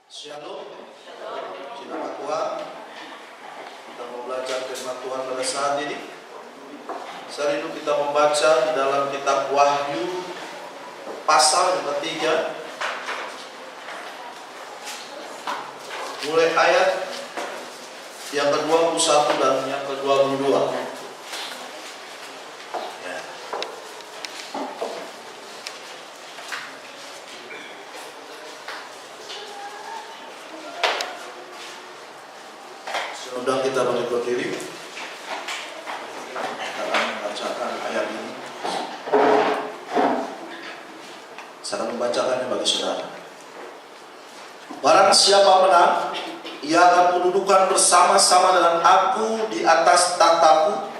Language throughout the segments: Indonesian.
Shalom. Nama Tuhan. Kita mau belajar firman Tuhan pada saat ini. Saat itu kita membaca di dalam kitab Wahyu pasal yang ketiga, mulai ayat yang ke-21 dan yang ke-22. Undang kita bangkit berdiri. Kita akan membacakan ayat ini. Saya akan membacakannya bagi saudara. Barang siapa menang, ia akan mendudukan bersama-sama dengan aku di atas tahtaku,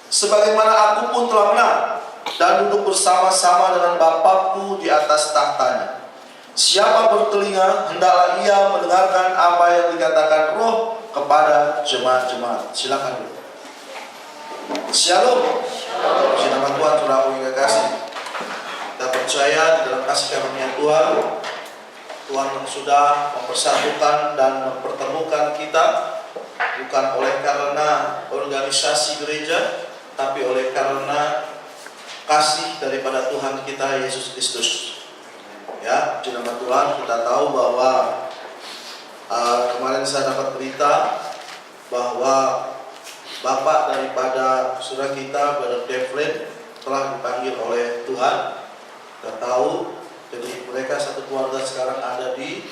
sebagaimana aku pun telah menang dan duduk bersama-sama dengan Bapakku di atas tahtanya. Siapa bertelinga, hendaklah ia mendengarkan apa yang dikatakan Roh kepada jemaat-jemaat. Silakan. Shalom. Puji nama Tuhan, saudaraku yang kekasih. Kita percaya di dalam kasih karunia Tuhan. Tuhan sudah mempersatukan dan mempertemukan kita bukan oleh karena organisasi gereja, tapi oleh karena kasih daripada Tuhan kita Yesus Kristus. Ya, di nama Tuhan kita tahu bahwa kemarin saya dapat berita bahwa bapak daripada saudara kita, Brother Devlin, telah dipanggil oleh Tuhan. Kita tahu, jadi mereka satu keluarga sekarang ada di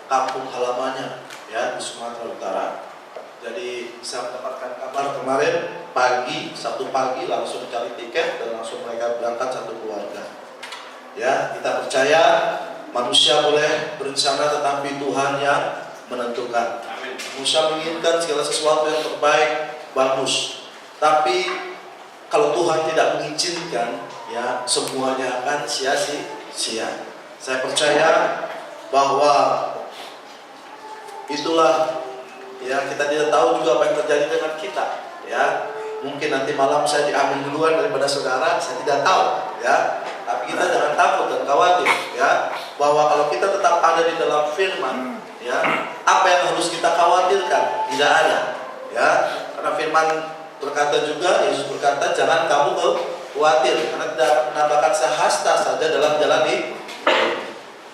kampung halamannya, ya, di Sumatera Utara. Jadi saya mendapatkan kabar kemarin pagi, Sabtu pagi, langsung cari tiket dan langsung mereka berangkat satu keluarga. Ya, kita percaya manusia boleh berencana, tetapi Tuhan yang menentukan. Amin. Manusia menginginkan segala sesuatu yang terbaik, bagus. Tapi kalau Tuhan tidak mengizinkan, ya semuanya akan sia-sia. Saya percaya bahwa itulah, ya, kita tidak tahu juga apa yang terjadi dengan kita. Ya, mungkin nanti malam saya diambil duluan daripada saudara, saya tidak tahu. Ya, tapi kita jangan takut dan khawatir, ya, bahwa kalau kita tetap ada di dalam firman, ya, apa yang harus kita khawatirkan? Tidak ada, ya, karena firman berkata juga, Yesus berkata, jangan kamu khawatir, karena tidak akan menambahkan sehasta saja dalam jalan hidup.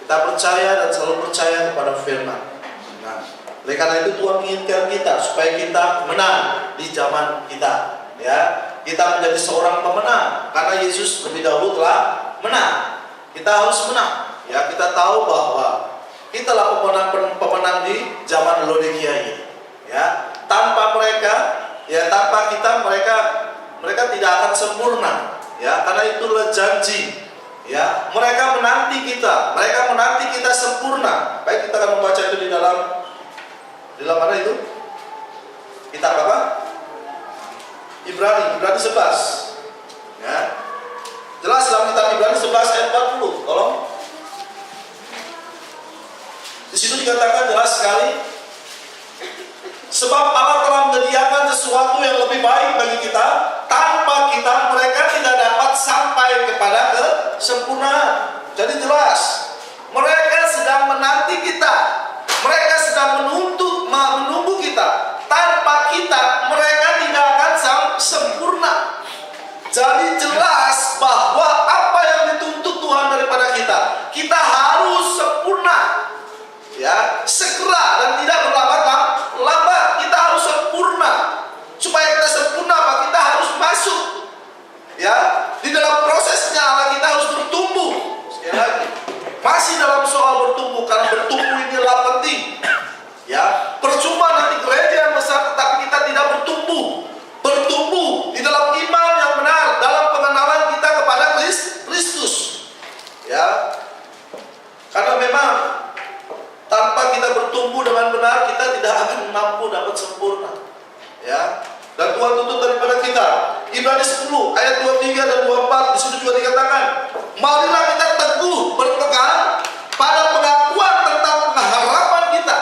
Kita percaya dan selalu percaya kepada firman. Nah, oleh karena itu Tuhan menginginkan kita supaya kita menang di zaman kita, ya. Kita menjadi seorang pemenang karena Yesus lebih dahulu telah menang. Kita harus menang. Ya, kita tahu bahwa kita lah pemenang di zaman Laodikia ini. Ya, tanpa mereka, ya tanpa kita, mereka tidak akan sempurna. Ya, karena itulah janji. Ya, mereka menanti kita sempurna. Baik, kita akan membaca itu di dalam mana itu? Kitab apa? Ibrani 11. Ya. Jelas dalam kitab Ibrani 11 ayat 40. Tolong. Di situ dikatakan jelas sekali, sebab Allah telah menyediakan sesuatu yang lebih baik bagi kita. Tanpa kita, mereka tidak dapat sampai kepada kesempurnaan. Jadi jelas, mereka sedang menanti kita. Mereka sedang menunggu kita. Tanpa kita, mereka tidak akan sempurna. Jadi jelas bahwa apa yang dituntut Tuhan daripada kita, kita harus sempurna, ya, segera dan tidak berlambat. Kita harus sempurna. Supaya kita sempurna, apa? Kita harus masuk, ya, di dalam prosesnya Allah. Kita harus bertumbuh. Sekali lagi, masih dalam soal bertumbuh, karena bertumbuh inilah penting. Ya, percuma nanti gereja yang besar tetapi kita tidak bertumbuh di dalam iman yang benar, dalam pengenalan kita kepada Kristus. Ya, karena memang tanpa kita bertumbuh dengan benar, kita tidak akan mampu dapat sempurna. Ya, dan Tuhan tuntut daripada kita. Ibrani 10 ayat 23 dan 24, di situ juga dikatakan, marilah kita teguh berpegang pada pengakuan tentang pengharapan kita,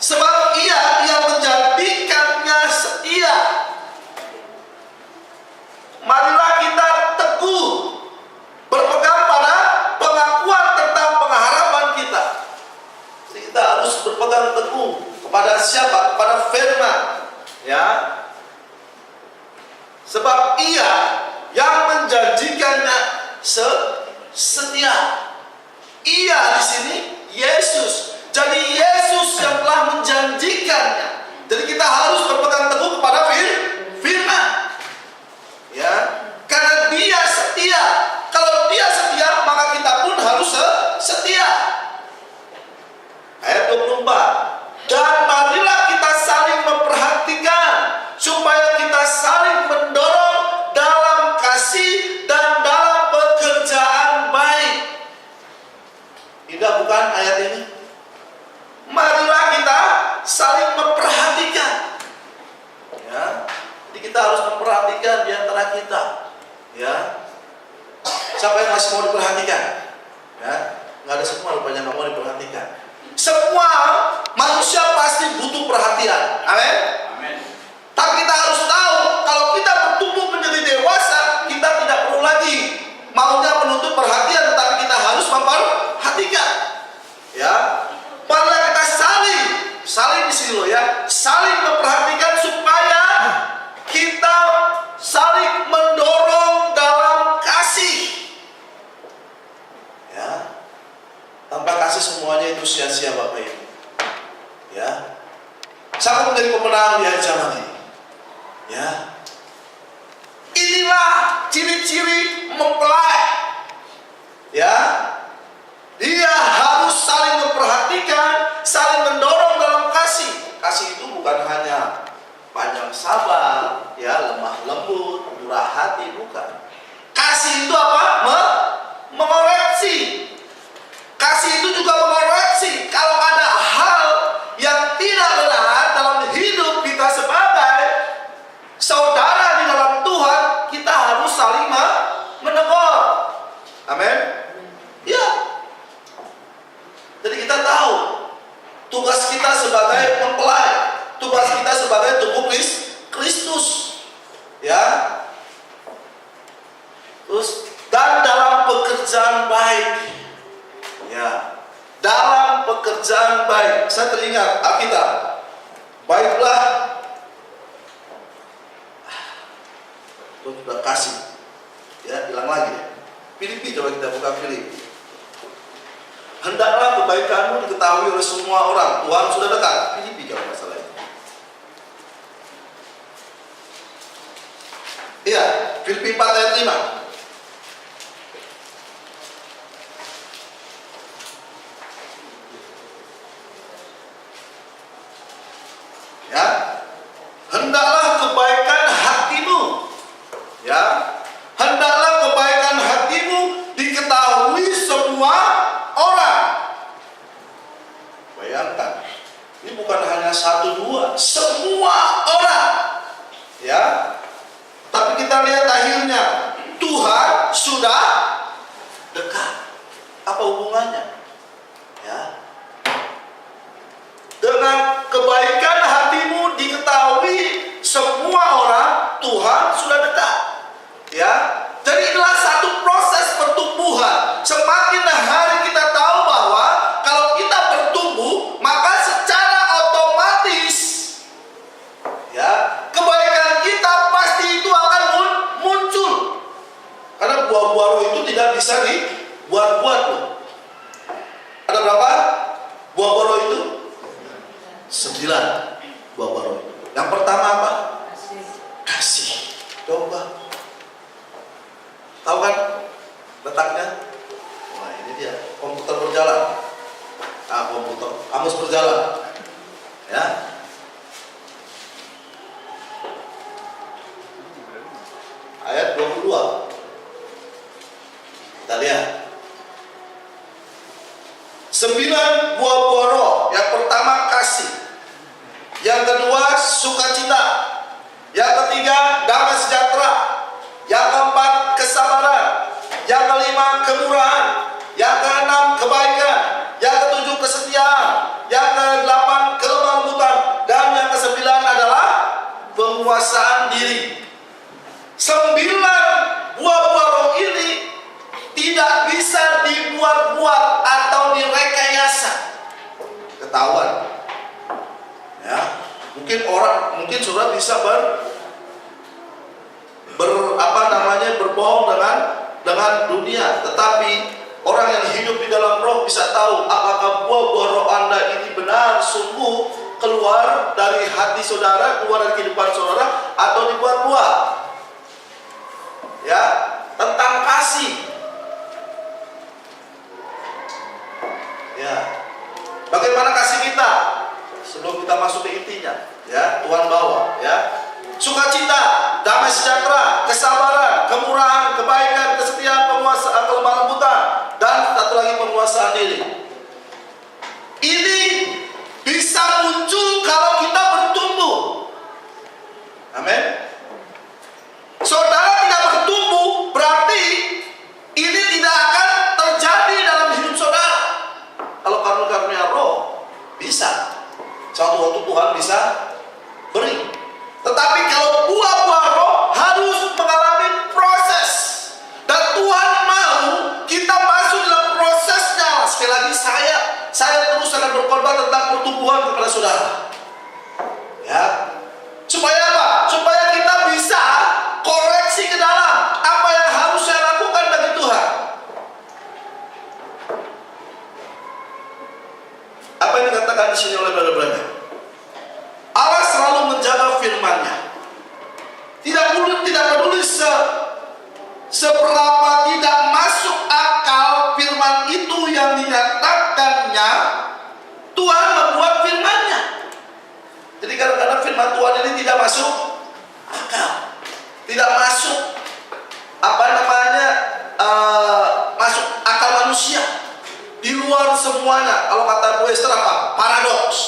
sebab Ia yang menjadikannya setia. Marilah kita teguh berpegang pada pengakuan tentang pengharapan kita. berpegang teguh kepada siapa? Kepada firman. Ya. Sebab Ia yang menjanjikannya setia. Ia di sini Yesus. Jadi Yesus yang telah menjanjikannya. Jadi kita harus berpegang teguh kepada firman. Ya, karena Dia setia. Kalau Dia setia, maka kita pun harus setia. Ayat 24. Dan marilah kita saling memperhatikan supaya kita saling mendorong dalam kasih dan dalam pekerjaan baik. Indah bukan ayat ini? Marilah kita saling memperhatikan. Ya, jadi kita harus memperhatikan di antara kita. Ya, siapa yang masih mau diperhatikan? Ya, nggak ada semua rupanya nggak mau diperhatikan. Semua manusia pasti butuh perhatian. Amin. Amin. Tapi kita harus tahu kalau kita bertumbuh menjadi dewasa, kita tidak perlu lagi maunya menuntut perhatian, tetapi kita harus memperhatikan. Ya, marilah kita saling di sini loh ya, saling memperhatikan supaya kita saling mendorong dalam kasih. Ya, tanpa kasih semuanya itu sia-sia Bapak Ibu. Ya, siapa menjadi pemenang di akhir zaman ini? Ya, inilah ciri-ciri mempelai. Ya, dia harus saling memperhatikan, saling mendorong dalam kasih. Kasih itu bukan hanya panjang sabar, ya, lemah lembut, murah hati, bukan. Kasih itu apa? Mengoreksi. Kasih itu juga mengoreksi. Kalau ada hal yang tidak benar dalam hidup kita sebagai saudara di dalam Tuhan, kita harus saling menegur. Amin. Ya. Jadi kita tahu tugas kita sebagai mempelai, tugas kita sebagai tubuh Kristus. Ya. Terus dan dalam pekerjaan baik. Ya, dalam pekerjaan baik. Saya teringat Alkitab. Baiklah, itu sudah kasih. Ya, hilang lagi. Filipi, coba kita buka Filipi. Hendaklah kebaikanmu diketahui oleh semua orang. Tuhan sudah dekat. Filipi kalau masalah itu. Iya, Filipi 4 ayat 5. Ya, hendaklah kebaikan hatimu, ya, hendaklah kebaikan hatimu diketahui semua orang. Bayangkan, ini bukan hanya satu dua, semua orang, ya. Tapi kita lihat akhirnya, Tuhan sudah dekat. Apa hubungannya? Ya. Dengan kebaikan hatimu diketahui semua orang, Tuhan sudah dekat. Ya, jadi inilah satu proses pertumbuhan. Semakin hari kita tahu bahwa kalau kita bertumbuh, maka secara otomatis, ya, kebaikan kita pasti itu akan muncul. Karena buah-buah roh itu tidak bisa dibuat-buat loh. Ada berapa buah-buah roh itu? 9 buah-buah roh. Yang pertama apa? Kasih. Coba. Tahu kan letaknya? Wah, ini dia. Komputer berjalan. Nah, komputer. Kamus berjalan. Ya. Ayat 22. Kita lihat. 9 buah-buah roh. Yang pertama kasih. Yang kedua sukacita. Yang ketiga damai sejahtera. Yang keempat kesabaran. Yang kelima kemurahan. Yang keenam kebaikan. Yang ketujuh kesetiaan. Yang kedelapan kelemah lembutan. Dan yang kesembilan adalah penguasaan diri. 9 buah-buah roh ini tidak bisa dibuat-buat atau direkayasa. Ketahuan. Mungkin saudara bisa berbohong dengan dunia, tetapi orang yang hidup di dalam roh bisa tahu apakah buah-buah roh Anda ini benar sungguh keluar dari hati saudara, keluar dari kehidupan saudara, atau dibuat-buat. Ya, tentang kasih. Ya, bagaimana kasih kita? Sebelum kita masuk ke intinya, ya, Tuhan bawa, ya. Sukacita, damai sejahtera, kesabaran, kemurahan, kebaikan, kesetiaan, penguasaan, kelemah lembutan, dan satu lagi penguasaan diri. Ini bisa muncul kalau kita bertumbuh. Amin. Saudara tidak bertumbuh, berarti ini tidak akan terjadi dalam hidup saudara. Kalau karunia roh, bisa. Suatu waktu Tuhan bisa beri. Tetapi kalau buah-buah roh harus mengalami proses. Dan Tuhan mau kita masuk dalam prosesnya. Sekali lagi saya terus akan berkorban tentang pertumbuhan kepada saudara. Ya. Supaya apa? Supaya kita bisa koreksi ke dalam apa yang harus saya lakukan bagi Tuhan. Apa yang dikatakan di sini oleh Brother Branham? Allah selalu menjaga firman-Nya. Tidak peduli seberapa tidak masuk akal firman itu yang dinyatakannya, Tuhan membuat firman-Nya. Jadi kadang-kadang firman Tuhan ini tidak masuk akal, tidak masuk masuk akal manusia, di luar semuanya. Kalau kata Bu Esther apa? Paradoks.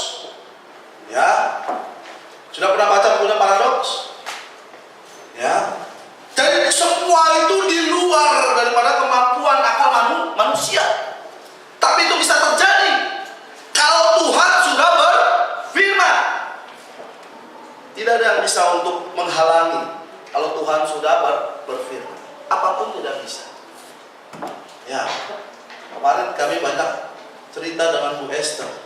Ya, sudah pernah baca bukunya Paradoks? Ya, jadi semua itu di luar daripada kemampuan akal manusia. Tapi itu bisa terjadi kalau Tuhan sudah berfirman. Tidak ada yang bisa untuk menghalangi kalau Tuhan sudah berfirman. Apapun tidak bisa. Ya, kemarin kami banyak cerita dengan Bu Esther.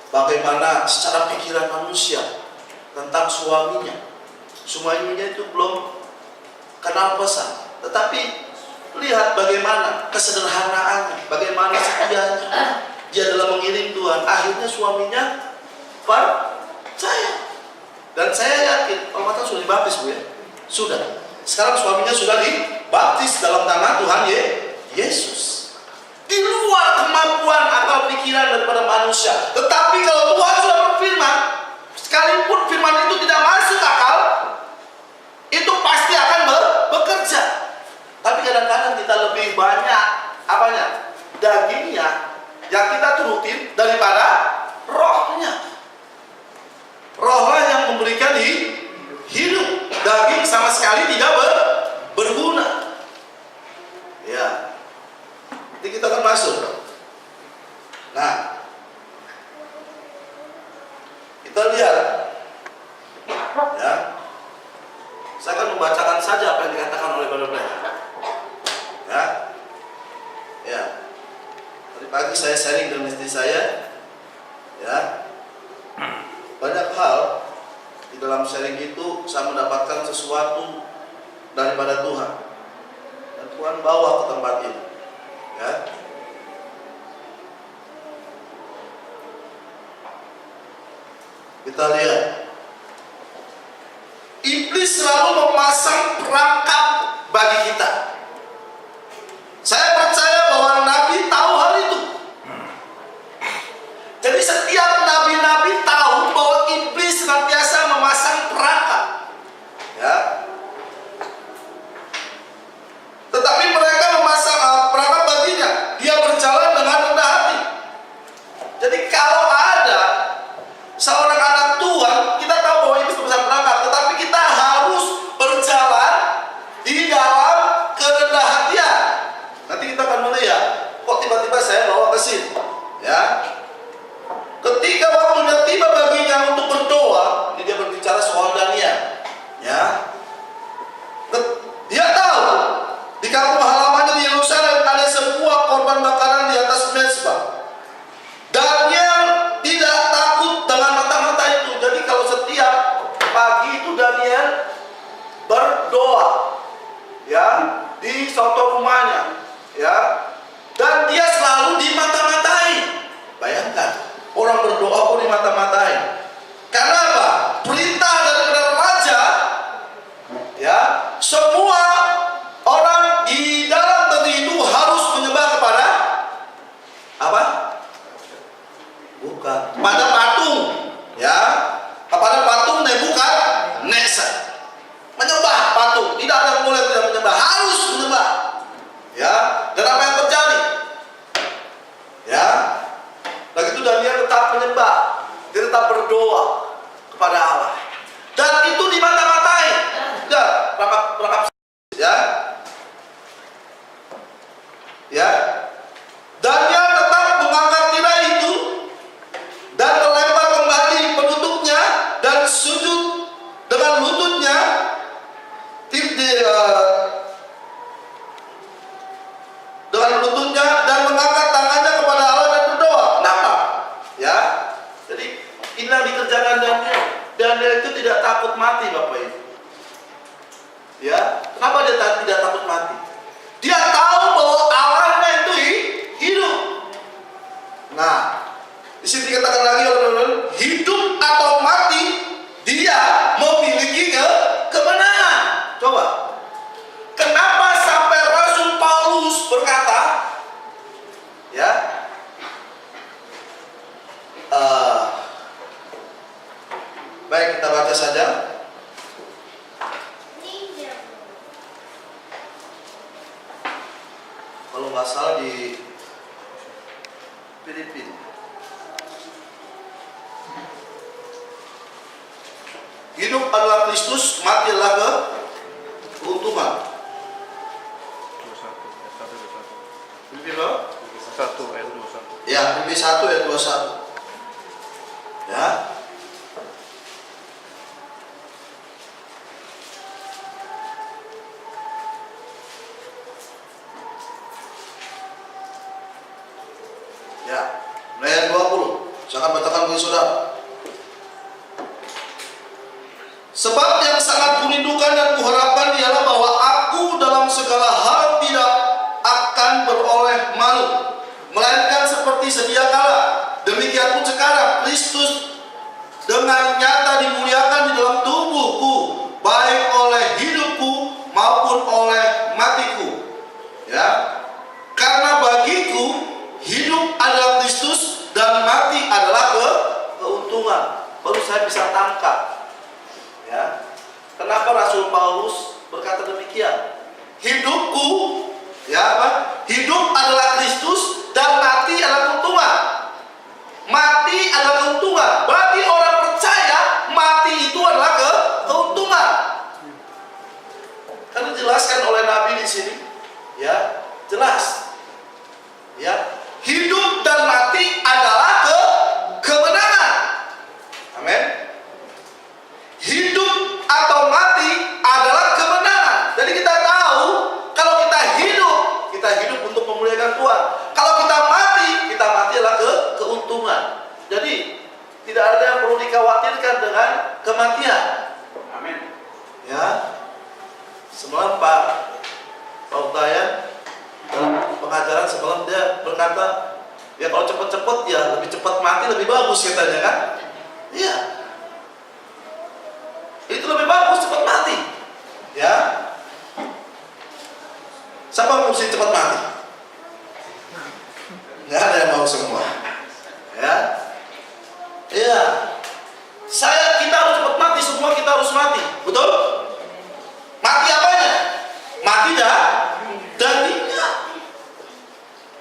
Bagaimana secara pikiran manusia tentang suaminya itu belum kenal pesan, tetapi lihat bagaimana kesederhanaannya, bagaimana setianya dia dalam mengiring Tuhan. Akhirnya suaminya percaya, dan saya yakin kalau mata sudah dibaptis, Bu, ya, sudah. Sekarang suaminya sudah dibaptis dalam nama Tuhan Yesus. Di luar kemampuan akal pikiran daripada manusia. Tetapi kalau Tuhan sudah berfirman, sekalipun firman itu tidak masuk akal, itu pasti akan bekerja. Tapi kadang-kadang kita lebih banyak dagingnya yang kita turutin daripada rohnya. Rohnya yang memberikan hidup. Daging sama sekali tidak berguna. Ya. Jadi kita akan masuk. Nah, kita lihat, ya. Saya akan membacakan saja apa yang dikatakan oleh Brother Branham. Ya, ya. Tadi pagi saya sharing dengan istri saya, ya. Banyak hal di dalam sharing itu saya mendapatkan sesuatu daripada Tuhan, dan Tuhan bawa ke tempat ini. Ya. Kita lihat, iblis selalu memasang perangkap bagi kita. Saya percaya bahwa Nabi tahu hal itu. Jadi setiap nabi-nabi tahu bahwa iblis senantiasa memasang perangkap. Ya. Tetapi mereka memasang perangkap baginya. Dia berjalan dengan rendah hati. Jadi kalau ada seorang anak Tuhan, kita tahu bahwa iblis memasang perangkap, tetapi kita harus berjalan di dalam kerendah hatian. Nanti kita akan melihat, kok tiba-tiba saya bawa ke sini, ya. Ketika kepada patung, ya, kepada patung Nebukadnezar. Menyembah patung, tidak ada yang boleh tidak menyembah, harus menyembah. Ya, dan apa yang terjadi? Ya, begitu Daniel tetap menyembah, dia tetap berdoa kepada Allah. Dan itu dimata-matai. Ya, rangkap, ya. Ya. Daniel tetap mengangkat tirai itu dan melempar kembali penutupnya dan sujud dengan lututnya dan mengangkat tangannya kepada Allah dan berdoa. Kenapa? Ya. Jadi inilah dikerjakan Daniel. Daniel itu tidak takut mati, Bapak Ibu. Ya. Kenapa dia tidak takut mati? Dia tahu bahwa Allahnya itu hidup. Nah, di sini dikatakan lagi oleh hidup atau mati, dia memiliki kemenangan. Coba, kenapa sampai Rasul Paulus berkata, ya, baik kita baca saja. Kalau nggak salah di Filipina. Hidup adalah Kristus, mati adalah keuntungan. Filipi 1 ayat 21. Ya, Filipi 1 ayat 21. Ya. Ya, ayat 20. Saya akan bacakan bagi saudara. Sebab yang sangat kurindukan dan kuharapkan ialah bahwa aku dalam segala hal tidak akan beroleh malu, melainkan seperti sedia kala. Demikian pun sekarang Kristus dengan nyata dimuliakan di dalam tubuhku, baik oleh hidupku maupun oleh matiku. Ya, karena bagiku hidup adalah Kristus dan mati adalah keuntungan. Baru saya bisa tangkap. Ya, kenapa Rasul Paulus berkata demikian? Hidupku, ya apa? Hidup adalah Kristus dan mati adalah keuntungan. Mati adalah keuntungan. Bagi orang percaya, mati itu adalah keuntungan. Kan dijelaskan oleh Nabi di sini, ya, jelas. Ya, hidup dan mati adalah kemenangan. Amin. Hidup atau mati adalah kemenangan. Jadi kita tahu kalau kita hidup untuk memuliakan Tuhan. Kalau kita mati adalah keuntungan. Jadi tidak ada yang perlu dikhawatirkan dengan kematian. Amin. Ya. Semalam Pak Utayan dalam pengajaran semalam dia berkata, ya kalau cepat-cepat ya lebih cepat mati lebih bagus katanya kan? Iya. Itu lebih bagus cepat mati. Ya. Siapa mesti cepat mati? Nggak ada yang mau semua. Ya. Iya. Kita harus cepat mati, semua kita harus mati. Betul? Mati apanya? Mati dagingnya.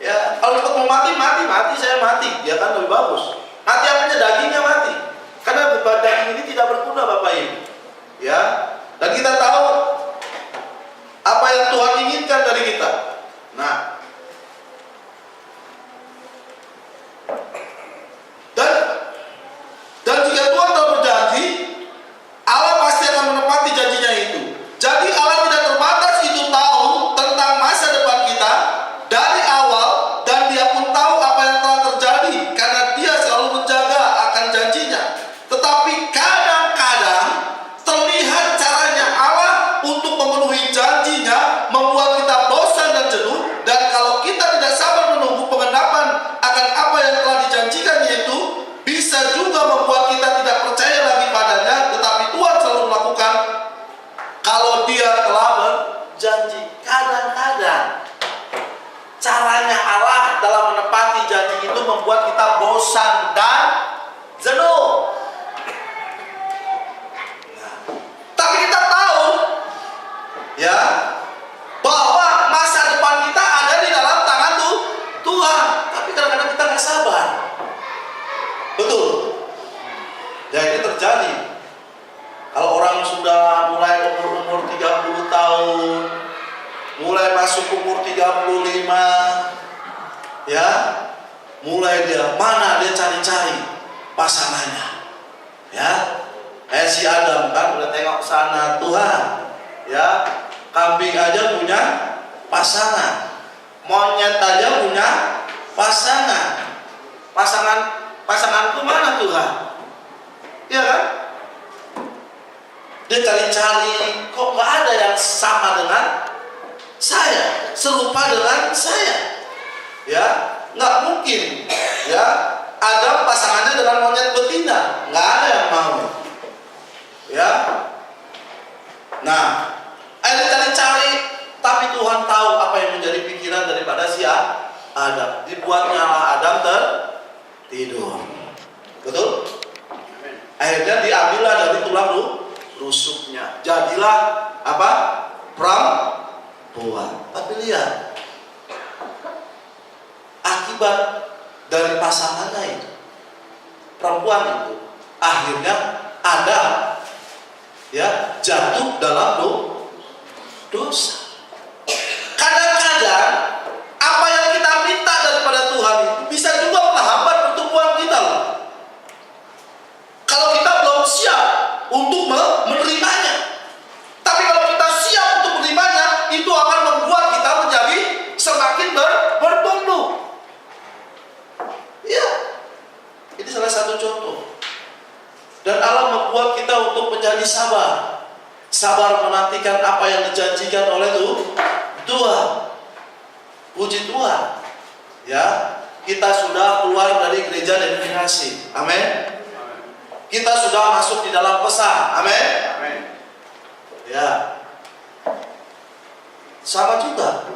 Ya, kalau cepat mau mati, saya mati. Ya kan lebih bagus. Mati apanya? Dagingnya mati. Karena daging ini tidak berguna Bapak Ibu. Ya, dan kita tahu apa yang Tuhan inginkan dari kita. Nah, dan jika Tuhan telah berjanji, Allah pasti akan menepati janjinya itu. Jadi Allah tidak terbatas itu tahu tentang masa depan kita dari awal, dan Dia pun tahu apa yang telah terjadi karena Dia selalu menjaga akan janjinya. Tetapi kadang-kadang terlihat caranya Allah untuk memenuhi janjinya membuat kita bosan dan jenuh, dan kalau kita tidak sabar menunggu pengenapan akan apa yang telah dijanjikannya itu, bisa juga membuat kita tidak percaya lagi padanya. Tetapi Tuhan selalu melakukan kalau Dia telah berjanji. Kadang-kadang caranya Allah dalam menepati janji itu membuat kita bosan dan jenuh. Nah, tapi kita tahu ya bahwa masa depan kita ada di dalam tangan Tuhan. Tapi kadang-kadang kita nggak sabar. Betul. Ya ini terjadi. Kalau orang sudah mulai umur 30 tahun, mulai masuk umur 35, ya, mulai mana dia cari-cari pasangannya. Ya, kayak si Adam kan udah tengok sana, Tuhan, ya, kambing aja punya pasangan, monyet aja punya pasangan. Pasanganku mana Tuhan? Iya kan? Dia cari-cari, kok nggak ada yang sama dengan saya, serupa dengan saya. Ya, nggak mungkin. Ya, ada pasangannya dengan monyet betina, nggak ada yang mau. Ya, nah, akhirnya cari-cari, tapi Tuhan tahu apa yang menjadi pikiran daripada si Adam. Dibuatnya Adam tertidur. Betul? Akhirnya diambillah dari tulang rusuknya. Jadilah apa? Perempuan. Tapi lihat, akibat dari pasangannya itu, perempuan itu akhirnya Adam ya jatuh dalam dosa. Kadang-kadang apa yang kita minta daripada Tuhan itu bisa juga menghambat pertumbuhan kita loh. Kalau kita belum siap untuk menerimanya. Tapi kalau kita siap untuk menerimanya, itu akan membuat kita menjadi semakin bertumbuh. Ya, ini salah satu contoh. Dan Allah membuat kita untuk menjadi sabar. Sabar menantikan apa yang dijanjikan oleh Tuhan. Puji Tuhan. Ya, kita sudah keluar dari gereja denominasi. Amin. Kita sudah masuk di dalam pesan. Amin. Amin. Ya. Sama juga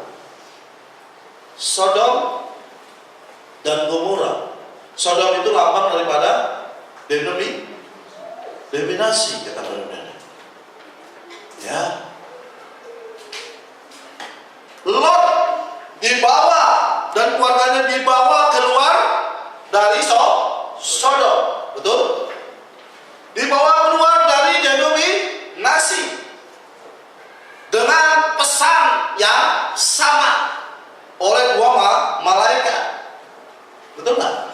Sodom dan Gomora. Sodom itu lambang daripada denominasi, kata saudara. Ya. Lot dibawa dan keluarganya dibawa keluar dari Sodom. Betul? Dibawa keluar dari denominasi dengan pesan yang sama oleh dua malaikat. Betul nggak?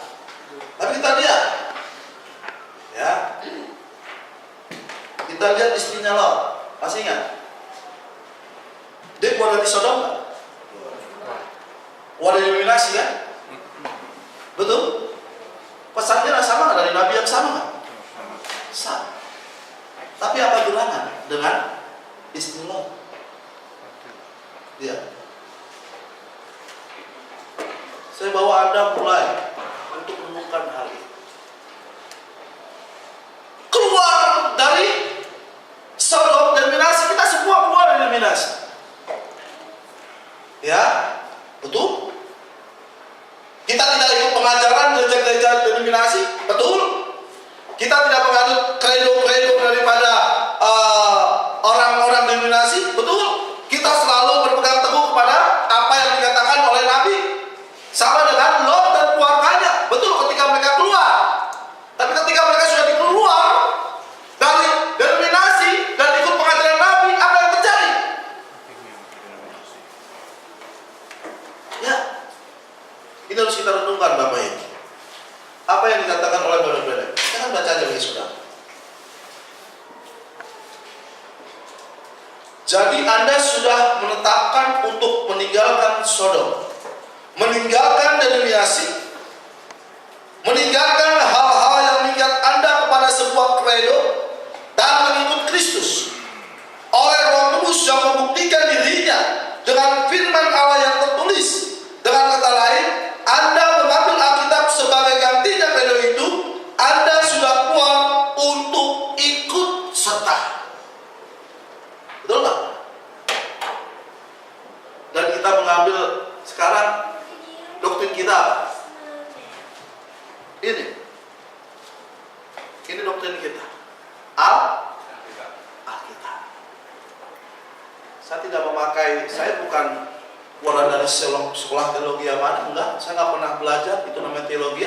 Tapi kita lihat, ya, kita lihat istrinya Lot, masih ingat? Dia keluar dari Sodom nggak? Keluar dari denominasi kan? Betul? Pesannya sama nggak dari Nabi yang sama nggak? Sama. Tapi apa gerangan dengan istri Lot? Dia. Saya bawa Anda mulai untuk menemukan hal ini. Keluar dari Sodom denominasi, kita semua keluar dari denominasi. Ya, betul? Kita tidak ikut pengajaran gereja-gereja denominasi, betul? Kita tidak menganut kredo-kredo daripada orang-orang denominasi, betul? Kita selalu berpegang teguh kepada apa yang dikatakan oleh Nabi. Sama dengan Lot dan keluarganya, betul ketika mereka keluar. Tapi ketika mereka sudah dikeluar dari denominasi dan ikut pengajaran Nabi, apa yang terjadi? Ya, ini harus kita renungkan Bapak Ibu. Apa yang dikatakan oleh Bapak-Bapak? Jangan baca aja bagi saudara. Jadi Anda sudah menetapkan untuk meninggalkan Sodom, meninggalkan denominasi, meninggalkan hal-hal yang mengikat Anda kepada sebuah kredo dan mengikut Kristus oleh Roh Kudus yang membuktikan dirinya dengan firman Allah yang tertulis. Dengan kata lain, Anda mengambil Alkitab sebagai gantinya kredo itu. Anda sudah kuat untuk ikut serta. Betul nggak? Dan kita mengambil sekarang doktrin kita ini. doktrin kita? Alkitab. Saya tidak memakai, saya bukan keluar dari sekolah teologi mana, enggak. Saya nggak pernah belajar, itu namanya teologi.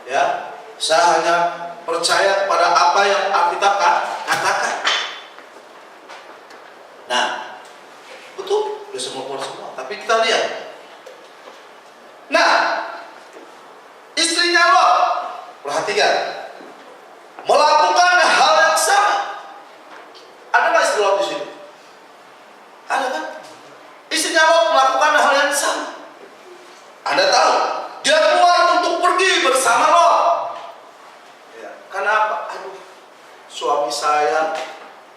Ya, saya hanya percaya pada apa yang Alkitab katakan. Nah, betul, udah semua keluar semua. Tapi kita lihat. Nah, istrinya Lot, perhatikan, melakukan hal yang sama. Ada nggak istri Lot di sini? Ada kan? Istrinya Lot melakukan hal yang sama. Anda tahu, dia keluar untuk pergi bersama Lot. Ya, kenapa? Aduh, suami saya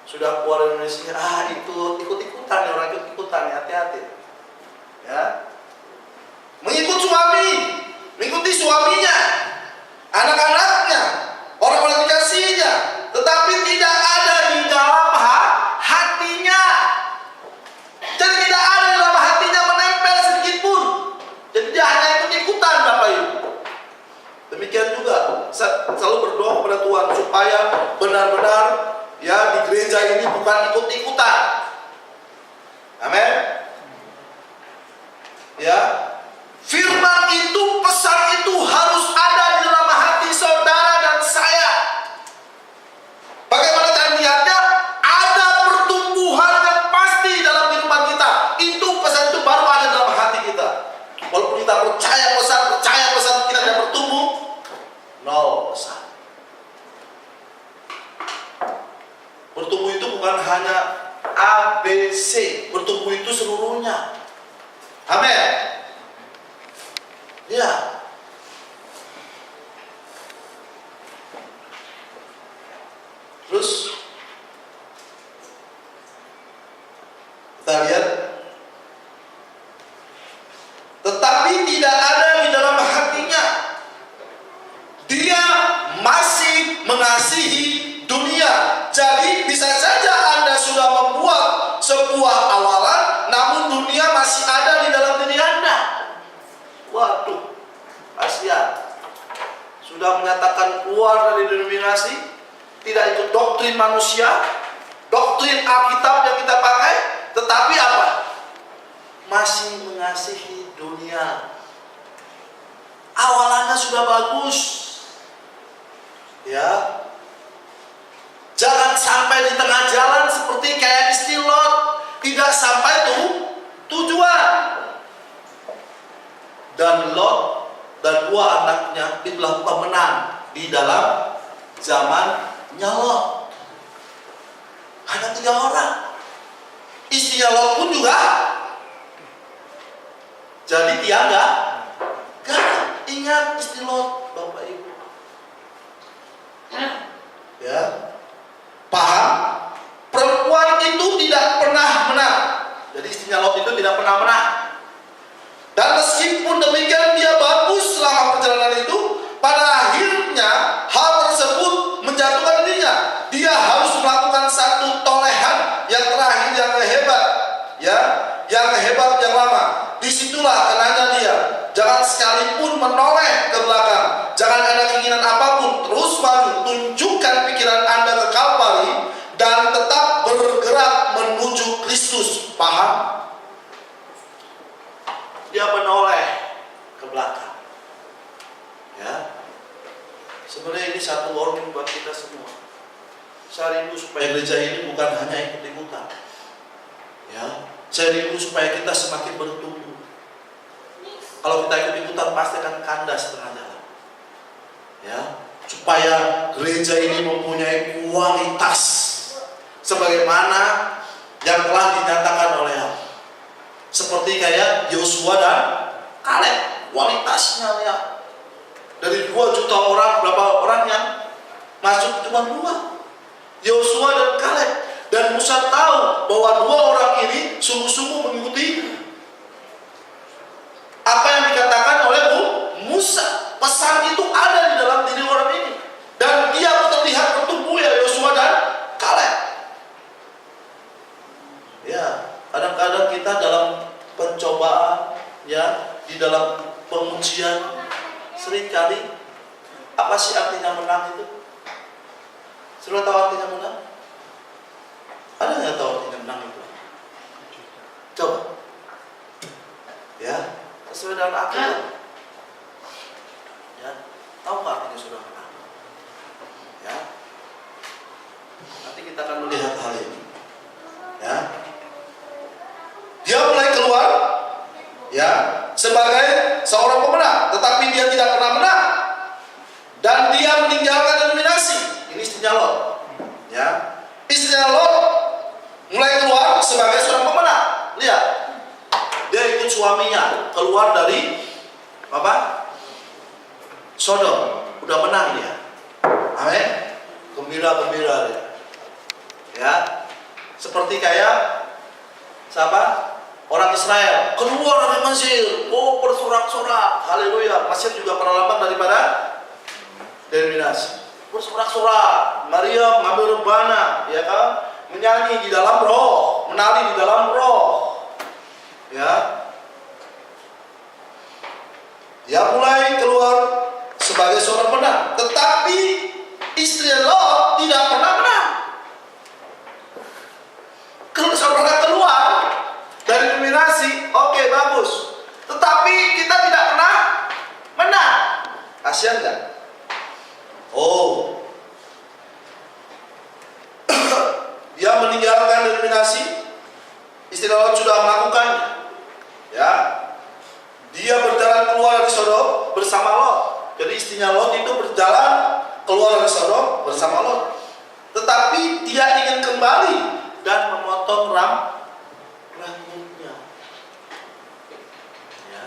sudah keluar dari Indonesia. Ikut-ikutan ya, orang ikut-ikutan, hati-hati. Ya, mengikut suami, mengikuti suaminya, anak-anaknya, orang-orang dikasihnya, tetapi tidak ada di dalam hatinya. Jadi tidak ada di dalam hatinya menempel sedikit pun. Jadi dia hanya ikut-ikutan, Bapak Ibu. Demikian juga saya selalu berdoa kepada Tuhan supaya benar-benar ya di gereja ini bukan ikut-ikutan. Amin. Ya, firman itu, pesan itu harus ada di dalam hati saudara dan saya. Bagaimana cara melihatnya? Ada pertumbuhan yang pasti dalam kehidupan kita. Itu pesan itu baru ada dalam hati kita. Walaupun kita percaya pesan kita tidak bertumbuh, nol pesan. Bertumbuh itu bukan hanya A, B, C. Bertumbuh itu seluruhnya. Amin. Ya. Terus kita lihat, tetapi tidak ada di dalam hatinya. Dia masih mengasihi dunia. Jadi bisa saja Anda sudah membuat sebuah awalan, namun dunia masih ada di dalam diri Anda. Waduh, kasihan. Sudah menyatakan keluar dari denominasi, tidak ikut doktrin manusia, doktrin Alkitab yang kita pakai, tetapi apa? Masih mengasihi dunia. Awalannya sudah bagus. Ya. Jangan sampai di tengah jalan seperti kayak istri Lot, tidak sampai tujuan. Dan Lot dan dua anaknya itulah pemenang di dalam zamannya Lot. Hanya 3 orang. Istrinya Lot pun juga jadi tiada. Ingat istri Lot, Bapak Ibu. Ya, paham? Perempuan itu tidak pernah menang. Jadi istrinya Lot itu tidak pernah menang. Dan meskipun demikian dia bagus selama perjalanan itu, pada akhirnya hal tersebut menjatuhkan dirinya. Dia harus melakukan satu tolehan yang terakhir, yang hebat, ya, yang hebat, yang lama. Disitulah kenanya dia. Jangan sekalipun menoleh ke belakang. Jangan ada keinginan apapun. Terus maju, tunjukkan pikiran Anda ke Kalvari dan tetap bergerak menuju Kristus. Paham? Dia menoleh ke belakang. Ya. Sebenarnya ini satu warning buat kita semua. Saya rindu supaya gereja ini bukan hanya ikut-ikutan. Ya. Saya rindu supaya kita semakin bertumbuh. Kalau kita ikut-ikutan pasti akan kandas tengah jalan. Ya, supaya gereja ini mempunyai kualitas sebagaimana yang telah dinyatakan oleh Allah. Seperti kayak Yosua dan Kaleb, kualitasnya ya. Dari 2 juta orang, berapa orang yang masuk? Cuma 2. Yosua dan Kaleb. Dan Musa tahu bahwa 2 orang ini sungguh-sungguh mengikuti apa yang dikatakan oleh Musa. Pesan itu ada di dalam diri orang ini. Dan dia terlihat bertumbuh ya, Yosua dan Kaleb. Ya, kadang-kadang kita dalam pencobaan, ya, di dalam pengujian, seringkali apa sih artinya menang itu? Saudara tahu artinya menang? Ada nggak tahu artinya menang itu? Coba. Ya, sesuai dengan Alkitab. Ya, tahu nggak artinya saudara menang? Ya, nanti kita akan melihat hal ini. Ya, dia mulai keluar, ya, sebagai seorang pemenang, tetapi dia tidak pernah menang, dan dia meninggalkan denominasi. Ini istrinya Lot. Ya, istrinya Lot mulai keluar sebagai seorang pemenang. Lihat, dia ikut suaminya keluar dari apa? Sodom. Udah menang dia. Amin. Gembira-gembira dia. Ya, seperti kayak siapa? Orang Israel keluar dari Mesir. Oh, bersorak-sorak. Haleluya. Mesir juga perlambang daripada denominasi. Bersorak-sorak. Maria mengambil rebana, ya kan? Menyanyi di dalam roh, menari di dalam roh. Ya. Dia mulai keluar sebagai seorang pemenang, tetapi istri Lot tidak pernah menang. Kalau saudara keluar dari dominasi, oke, bagus. Tetapi kita tidak pernah menang. Kasihan nggak? Oh, dia meninggalkan denominasi. Istri Lot sudah melakukannya. Ya, dia berjalan keluar dari Sodom bersama Lot. Jadi istrinya Lot itu berjalan keluar dari Sodom bersama Lot. Tetapi dia ingin kembali dan memotong rambutnya. Ya.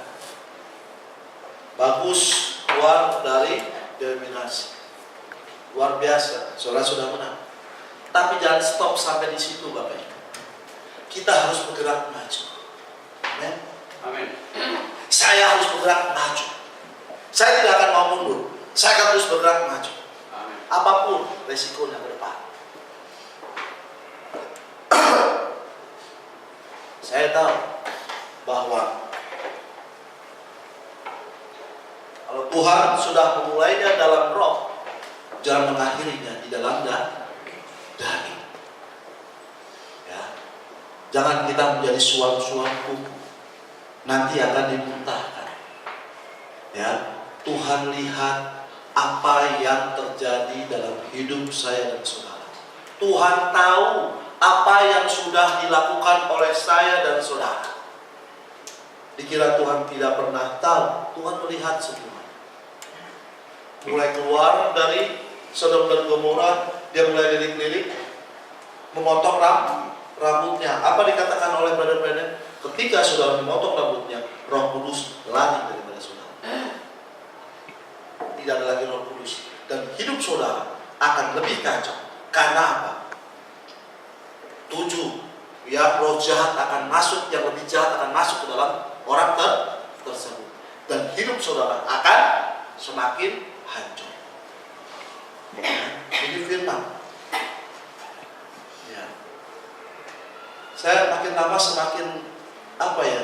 Bagus keluar dari denominasi. Luar biasa, saudara sudah menang. Tapi jangan stop sampai di situ, Bapak Ibu. Kita harus bergerak maju. Amin. Amin. Saya harus bergerak maju. Saya tidak akan mau mundur. Saya akan terus bergerak maju. Amin. Apapun resikonya ke depan. Saya tahu bahwa kalau Tuhan sudah memulainya dalam roh, jangan mengakhirinya di dalam daging. Ya. Jangan kita menjadi suam-suam kuku. Nanti akan dimuntahkan. Ya, Tuhan lihat apa yang terjadi dalam hidup saya dan saudara. Tuhan tahu apa yang sudah dilakukan oleh saya dan saudara. Dikira Tuhan tidak pernah tahu, Tuhan melihat semua. Mulai keluar dari Sodom dan Gomora, dia mulai lirik-lirik, memotong rambutnya. Apa dikatakan oleh brother-brother? Ketika saudara memotong rambutnya, Roh Kudus lari daripada saudara. Tidak ada lagi Roh Kudus, dan hidup saudara akan lebih kacau. Karena apa? 7, ya, roh jahat akan masuk, yang lebih jahat akan masuk ke dalam orang tersebut, dan hidup saudara akan semakin hancur. Ini firman. Ya. Saya makin lama semakin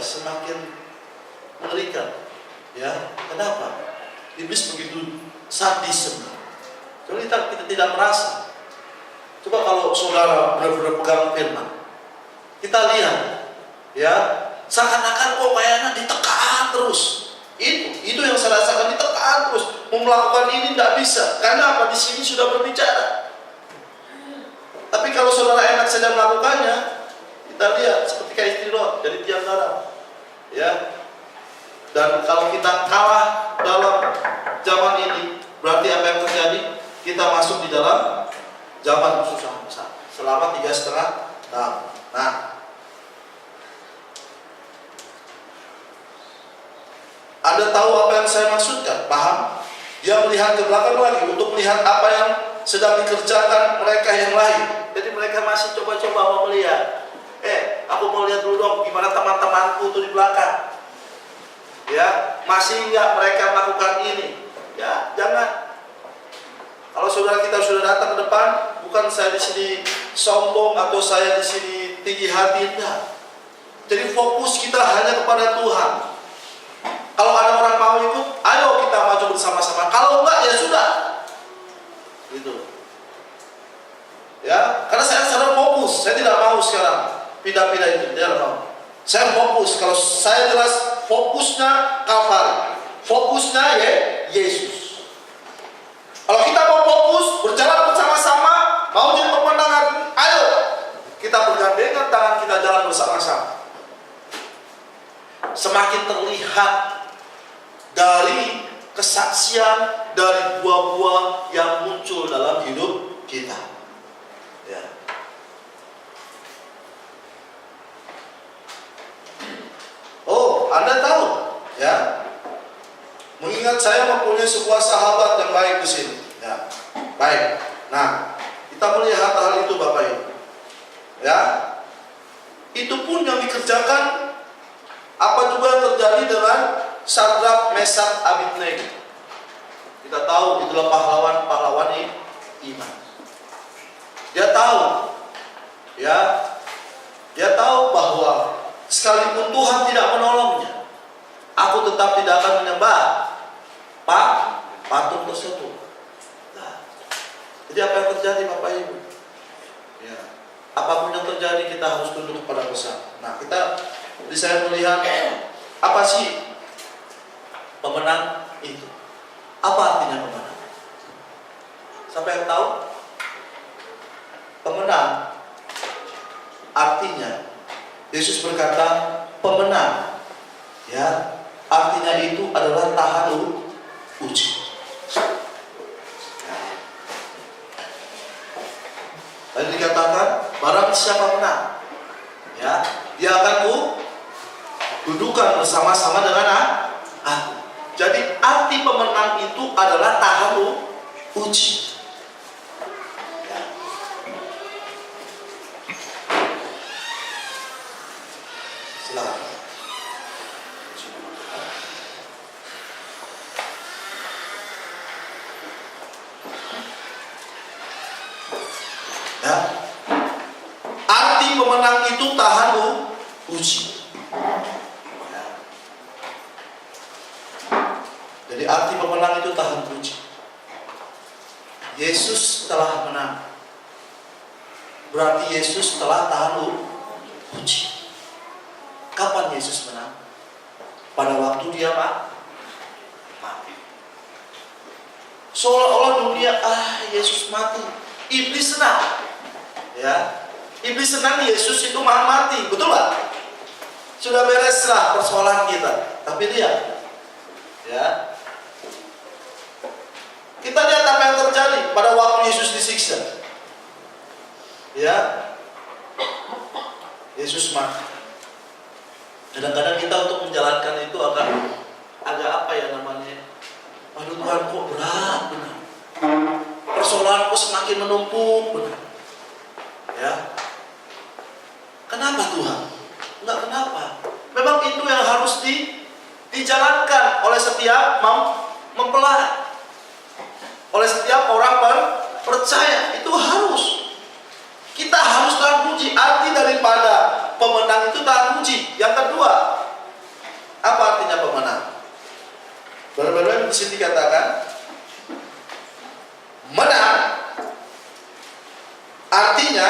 semakin mengerikan. Ya, kenapa? Iblis begitu sadis. Jadi kita tidak merasa. Coba kalau saudara benar-benar pegang firman, kita lihat, ya, seakan-akan kok kayaknya ditekan terus. Itu yang saya rasakan, ditekan terus. Mau melakukan ini tidak bisa. Karena apa? Di sini sudah berbicara. Tapi kalau saudara enak saja melakukannya, kita lihat seperti kayak istri Lot dari tiang garam. Ya. Dan kalau kita kalah dalam zaman ini, berarti apa yang terjadi? Kita masuk di dalam zaman susah besar selama 3,5 tahun. Nah, Anda tahu apa yang saya maksudkan? Paham? Dia melihat ke belakang lagi untuk melihat apa yang sedang dikerjakan mereka yang lain. Jadi mereka masih coba-coba mau melihat. Aku mau lihat dulu dong gimana teman-temanku tuh di belakang. Ya, masih enggak mereka melakukan ini? Ya, jangan. Kalau saudara kita sudah datang ke depan, bukan saya di sini sombong atau saya di sini tinggi hati, enggak. Jadi fokus kita hanya kepada Tuhan. Kalau ada orang mau ikut, ayo kita maju bersama-sama. Kalau enggak, ya sudah. Gitu. pindah-pindah itu. Dia nggak mau. Saya fokus. Kalau saya jelas fokusnya Kalvari, fokusnya Yesus. Kalau kita mau fokus, berjalan bersama-sama, mau jadi pemenangan, ayo kita bergandengan tangan, kita jalan bersama-sama. Semakin terlihat dari kesaksian, dari buah-buah yang muncul dalam hidup kita. Ya. Oh, Anda tahu, ya? Mengingat saya mempunyai sebuah sahabat yang baik di sini. Ya, baik. Nah, kita melihat hal itu, Bapak Ibu. Ya, itu pun yang dikerjakan. Apa juga yang terjadi dengan Sadrak, Mesak, Abednego? Kita tahu itulah pahlawan-pahlawan iman. Dia tahu, ya, dia tahu bahwa sekalipun Tuhan tidak menolongnya, aku tetap tidak akan menyembah patung tersebut. Nah, jadi apa yang terjadi, Bapak Ibu? Ya, apapun yang terjadi kita harus tunduk kepada pesan. Nah, jadi saya melihat apa sih pemenang itu? Apa artinya pemenang? Siapa yang tahu? Pemenang artinya Yesus berkata pemenang, ya, artinya itu adalah tahan uji. Lalu dikatakan barang siapa menang, ya, dia akan dudukan bersama-sama dengan aku. Jadi arti pemenang itu adalah tahan uji. Ya. Silakan. Ya. Arti pemenang itu tahan uji. Ya. Jadi arti pemenang itu tahan uji. Yesus telah menang. Berarti Yesus telah tahan uji. Kapan Yesus menang? Pada waktu dia mati. Seolah-olah dunia, Yesus mati. Iblis senang. Ya, iblis senang Yesus itu mati, betul nggak? Sudah bereslah persoalan kita. Tapi lihat, ya, kita lihat apa yang terjadi pada waktu Yesus disiksa. Ya, Yesus mati. Kadang-kadang kita untuk menjalankan itu agak apa ya namanya? Aduh Tuhan, kok berat benar. Persoalanku semakin menumpuk benar. Ya. Kenapa Tuhan? Enggak kenapa. Memang itu yang harus dijalankan oleh setiap mempelai. Oleh setiap orang percaya. Itu harus. Kita harus tahan uji. Arti daripada pemenang itu tahan uji. Yang kedua, apa artinya pemenang? Benar-benar di sini dikatakan menang artinya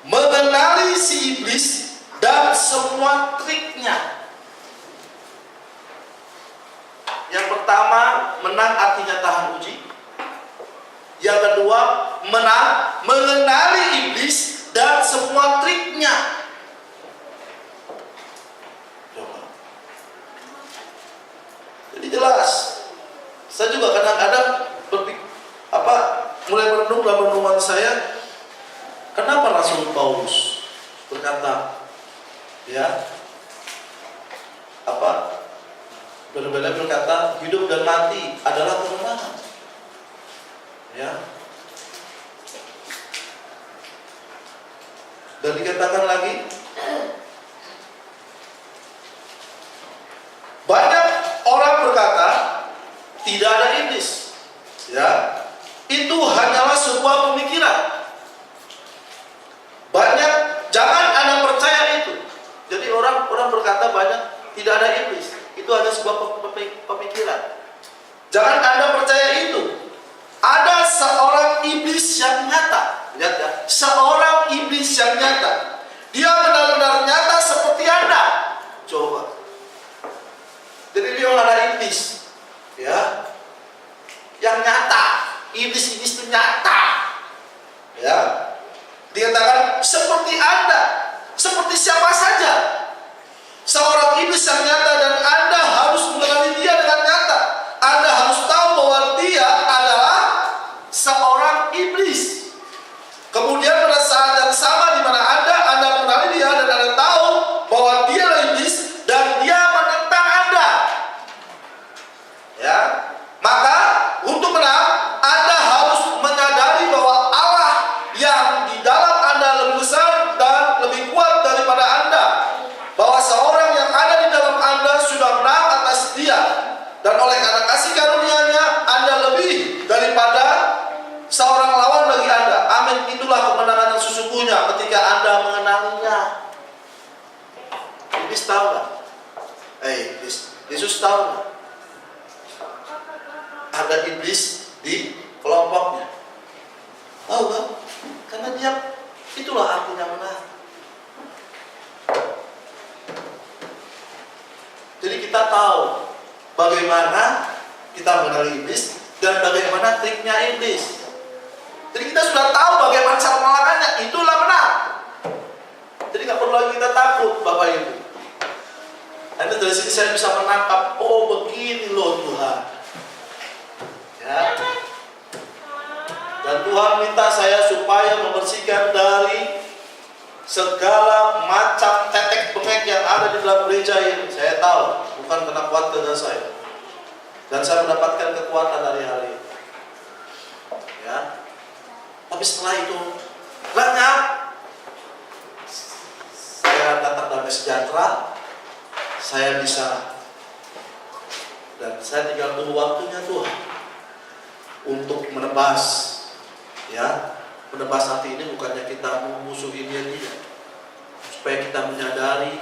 mengenali si iblis dan semua triknya. Yang pertama, menang artinya tahan uji. Yang kedua, menang mengenali iblis dan semua triknya. Jadi jelas. Saya juga kadang-kadang mulai merenung dalam renungan saya, kenapa Rasul Paulus berkata, ya, benar-benar berkata hidup dan mati adalah kemenangan. Ya. Dan dikatakan lagi, banyak orang berkata tidak ada iblis. Ya. Itu hanyalah sebuah pemikiran. Banyak, jangan Anda percaya itu. Jadi orang berkata banyak tidak ada iblis. Itu hanya sebuah pemikiran. Jangan Anda percaya itu. Ada seorang iblis yang nyata. Lihat ya, seorang iblis yang nyata. Dia benar-benar iblis-iblis itu nyata. Ya. Dikatakan seperti Anda, seperti siapa saja. Seorang iblis yang nyata dan Anda harus mengenali dia dengan nyata. Anda harus tahu bahwa dia adalah seorang iblis. Kemudian pada saat yang sama di mana Anda mengenali dia dan Anda tahu bahwa dia adalah iblis dan dia menentang Anda. Ya. Maka untuk menang Anda harus menyadari bahwa Allah yang di dalam Anda lebih besar dan lebih kuat daripada Anda. Bahwa seorang yang ada di dalam Anda sudah menang atas dia. Dan oleh karena kasih karunia-Nya Anda lebih daripada seorang lawan bagi Anda. Amin. Itulah kemenangan yang sesungguhnya ketika Anda mengenalinya. Iblis tahu nggak? Yesus tahu nggak? Ada iblis di kelompoknya. Tahu kan? Karena dia, itulah artinya menang. Jadi kita tahu bagaimana kita mengenali iblis dan bagaimana triknya iblis. Jadi kita sudah tahu bagaimana cara mengalahkannya. Itulah menang. Jadi nggak perlu lagi kita takut, Bapak Ibu. Nanti dari sini saya bisa menangkap, oh begini loh Tuhan. Ya. Dan Tuhan minta saya supaya membersihkan dari segala macam tetek bengek yang ada di dalam gereja ini. Saya tahu, bukan karena kuat kerja saya. Dan saya mendapatkan kekuatan dari hal ini. Ya. Tapi setelah itu lenyap. Saya datang damai sejahtera. Saya bisa. Dan saya tinggal tunggu waktunya Tuhan untuk menebas. Ya. Menebas hati ini bukannya kita memusuhi dia, tidak. Supaya kita menyadari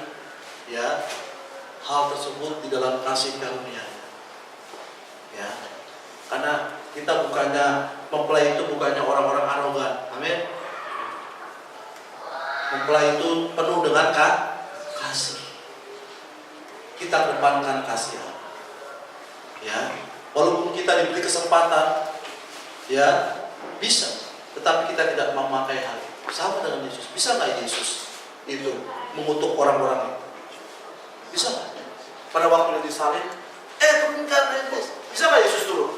ya hal tersebut di dalam kasih karunia. Ya. Karena kita bukannya mempelai itu bukannya orang-orang arogan. Amin. Mempelai itu penuh dengan kasih. Kita kedepankan kasih Allah. Ya. Walaupun kita diberi kesempatan ya bisa, tetapi kita tidak memakai hal itu. Sama dengan Yesus. Bisa nggak Yesus itu mengutuk orang-orang itu? Bisa nggak? Pada waktu dia disalib, turunkan Yesus. Bisa nggak Yesus turun?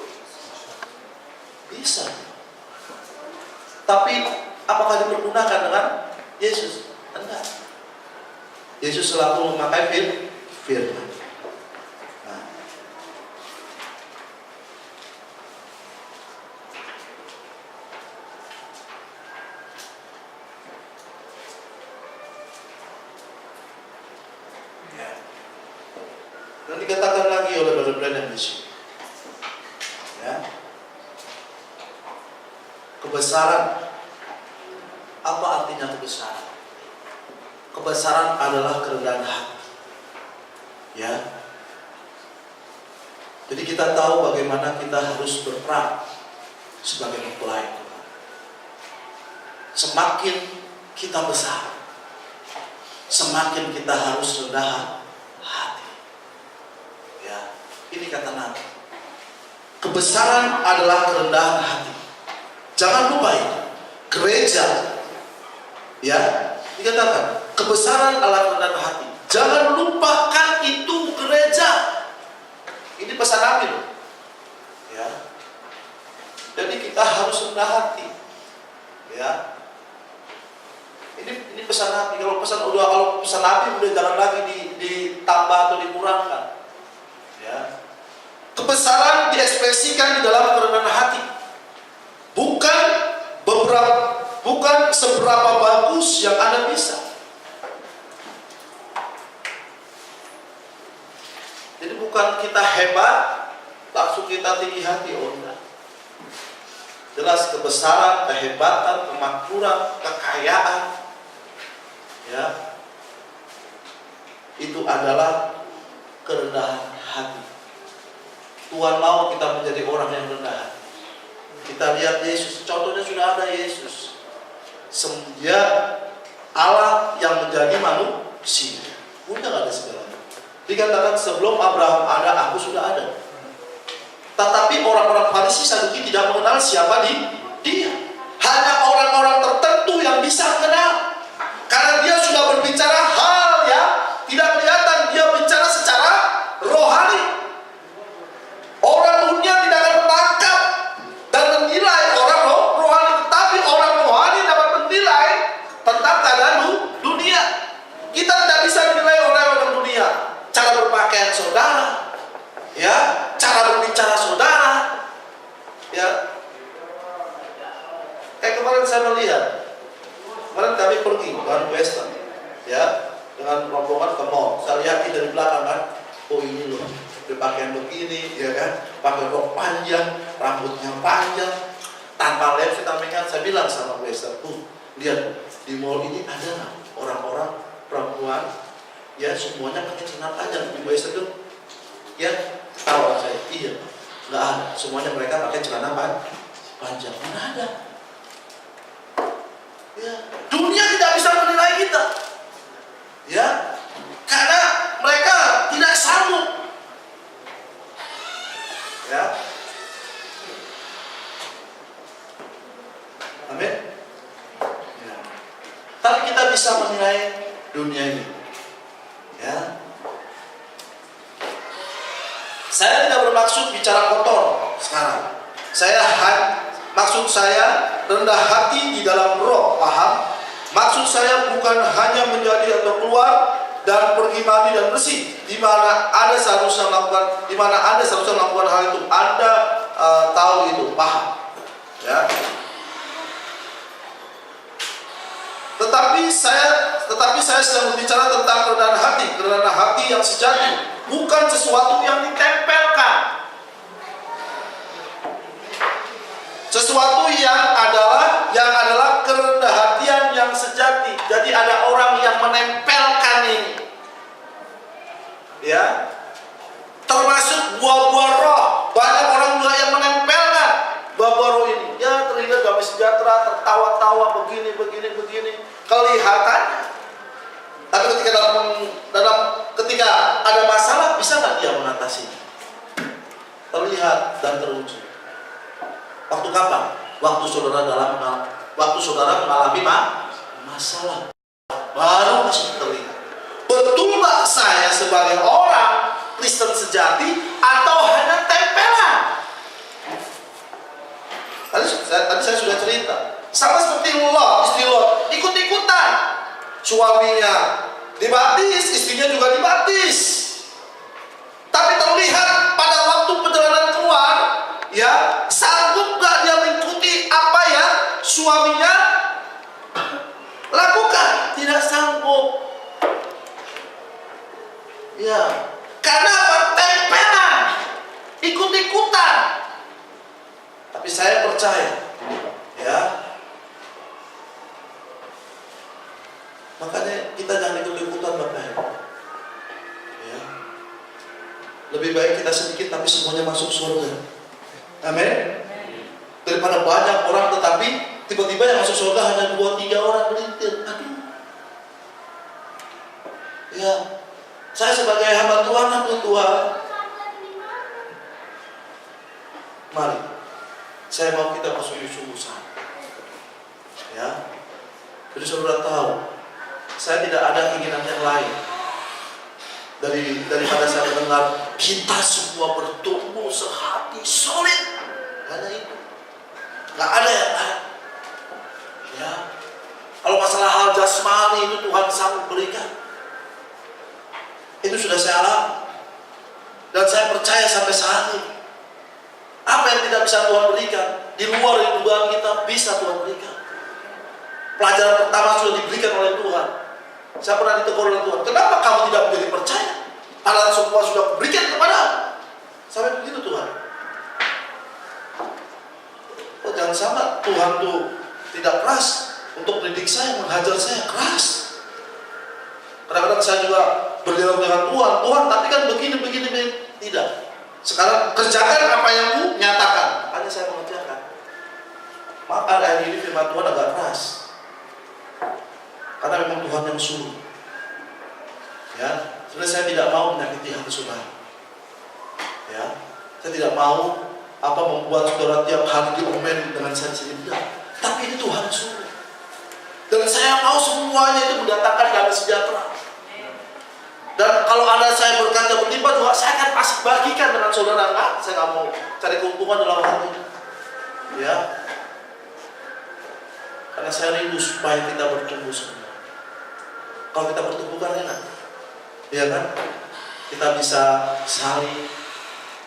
Bisa. Tapi apakah dipergunakan dengan Yesus? Enggak. Yesus selalu memakai firman. Nah. Ya. Dan dikatakan lagi oleh Brother Branham di sini. Ya. Kebesaran. Apa artinya kebesaran? Kebesaran adalah kerendahan hati. Ya. Jadi kita tahu bagaimana kita harus berperan sebagai mempelai Tuhan. Semakin kita besar, semakin kita harus rendah hati. Ya, ini kata Nabi. Kebesaran adalah kerendahan hati. Jangan lupa itu. Gereja, ya, dikatakan kebesaran adalah kerendahan hati. Jangan lupakan itu gereja. Ini pesan Nabi loh. Ya. Jadi kita harus rendah hati. Ya. Ini pesan Nabi. Kalau pesan Nabi udah jangan lagi ditambah atau dikurangkan. Ya. Kebesaran diekspresikan di dalam kerendahan hati. Bukan seberapa bagus yang Anda bisa. Jadi bukan kita hebat langsung kita tinggi hati, oh enggak. Jelas kebesaran, kehebatan, kemakmuran, kekayaan, ya, itu adalah kerendahan hati. Tuhan mau kita menjadi orang yang rendah hati. Kita lihat Yesus, contohnya sudah ada Yesus. Dia Allah yang menjadi manusia. Udah gak ada segalanya. Dikatakan sebelum Abraham ada, aku sudah ada. Tetapi orang-orang Farisi Saduki tidak mengenal siapa dia. Hanya orang-orang tertentu yang bisa mengenal. Karena dia sudah berbicara hal yang tidak kelihatan. Dia bicara secara rohani. Orang dunia tidak akan menangkap dan menilai orang rohani. Tetapi orang rohani dapat menilai tentang keadaan dunia. Kita tidak bisa menilai orang dunia. Cara berpakaian saudara, ya, cara berbicara saudara, ya. Kemarin saya melihat, kemarin kami pergi ke Western, ya, dengan rombongan ke mall. Saya lihat dari belakang kan, oh ini loh, berpakaian begini, ya kan, pakai rok panjang, rambutnya panjang, tanpa lem. Saya bilang sama Western, lihat di mall ini ada orang-orang perempuan, ya semuanya pakai celana panjang di Western tuh, ya. Tahu saya, iya, nggak ada. Semuanya mereka pakai celana panjang, mana ada. Ya, dunia tidak bisa menilai kita, ya, karena mereka tidak sanggup, ya. Amin. Ya. Tapi kita bisa menilai dunia ini, ya. Saya tidak bermaksud bicara kotor sekarang. Maksud saya rendah hati di dalam roh, paham? Maksud saya bukan hanya menjadi atau keluar dan pergi mandi dan bersih, di mana Anda seharusnya melakukan hal itu. Anda tahu itu, paham? Ya. Tetapi saya sedang berbicara tentang kerendahan hati yang sejati, bukan sesuatu yang ditempelkan. Sesuatu yang adalah kerendahan hatian yang sejati. Jadi ada orang yang menempelkan ini, ya, termasuk buah-buah roh. Banyak orang juga yang menempelkan buah-buah roh ini. Ya, terlihat damai sejahtera, tertawa-tawa, begini, kelihatannya. Tapi ketika ada masalah, bisa nggak dia mengatasinya? Terlihat dan teruji. Waktu kapan? Waktu saudara mengalami masalah, baru masih terlihat. Betul nggak saya sebagai orang Kristen sejati atau hanya tempelan? Tadi saya sudah cerita. Sama seperti istri Lot, ikut-ikutan. Suaminya dibaptis, istrinya juga dibaptis. Tapi terlihat pada waktu perjalanan keluar, ya, sanggup gak dia mengikuti apa yang suaminya lakukan? Tidak sanggup. Ya, karena apa? Tempelan, ikut-ikutan. Tapi saya percaya, ya, makanya kita jangan ikut-ikutan, Bapak Ibu. Ya, lebih baik kita sedikit tapi semuanya masuk surga. Amin. Daripada banyak orang tetapi tiba-tiba yang masuk surga hanya 2-3 orang melintir. Aduh. Ya, saya sebagai hamba Tuhan, Tuhan, mari, saya mau kita bersungguh-sungguh. Ya, jadi saudara tahu, saya tidak ada keinginan yang lain daripada saya mendengar kita semua bertumbuh sehati solid. Hanya itu, nggak ada yang lain. Ya, kalau masalah hal jasmani itu Tuhan sanggup berikan. Itu sudah saya alami dan saya percaya sampai saat ini. Apa yang tidak bisa Tuhan berikan di luar dugaan kita bisa Tuhan berikan. Pelajaran pertama sudah diberikan oleh Tuhan. Saya pernah ditegur oleh Tuhan, kenapa kamu tidak menjadi percaya? Padahal semua sudah berikan kepadamu. Sampai begitu Tuhan. Oh, jangan sampai Tuhan tuh tidak keras untuk mendidik saya, menghajar saya keras. Kadang-kadang saya juga berdialog dengan Tuhan, tapi kan begini. Tidak. Sekarang kerjakan apa yang Ku nyatakan. Makanya saya mengerjakan. Maka hari ini firman Tuhan agak keras. Karena memang Tuhan yang suruh. Ya, sebenarnya saya tidak mau menyakiti hati saudara. Ya, Saya tidak mau membuat saudara tiap hari diomelin dengan sensi ini. Tapi ini Tuhan suruh. Dan saya mau semuanya itu mendatangkan damai sejahtera. Dan kalau ada saya berkata berlimpah juga, saya akan pasti bagikan dengan saudara. Saya nggak mau cari keuntungan dalam hal ini. Ya. Karena saya rindu supaya kita bertumbuh semua. Kalau kita bertumbuh kan enak. Ya kan? Kita bisa saling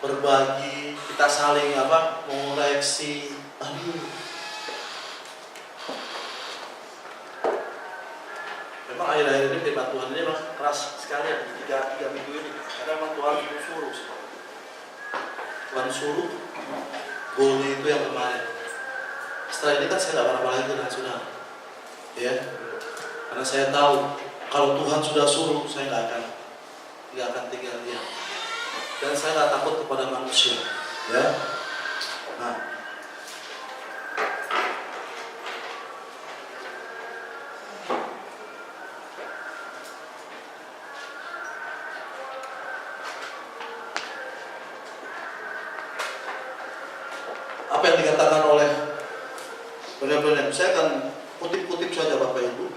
berbagi, kita saling mengoreksi. Memang akhir-akhir ini firman Tuhan ini memang keras sekali ya, tiga minggu ini. Karena memang Tuhan suruh. Tuhan suruh, golnya itu yang kemarin. Setelah ini kan saya nggak pernah lagi dengan saudara. Ya, karena saya tahu kalau Tuhan sudah suruh, saya nggak akan tinggal diam. Dan saya nggak takut kepada manusia. Ya, nah. Apa yang dikatakan oleh benar-benar, saya akan kutip-kutip saja Bapak Ibu.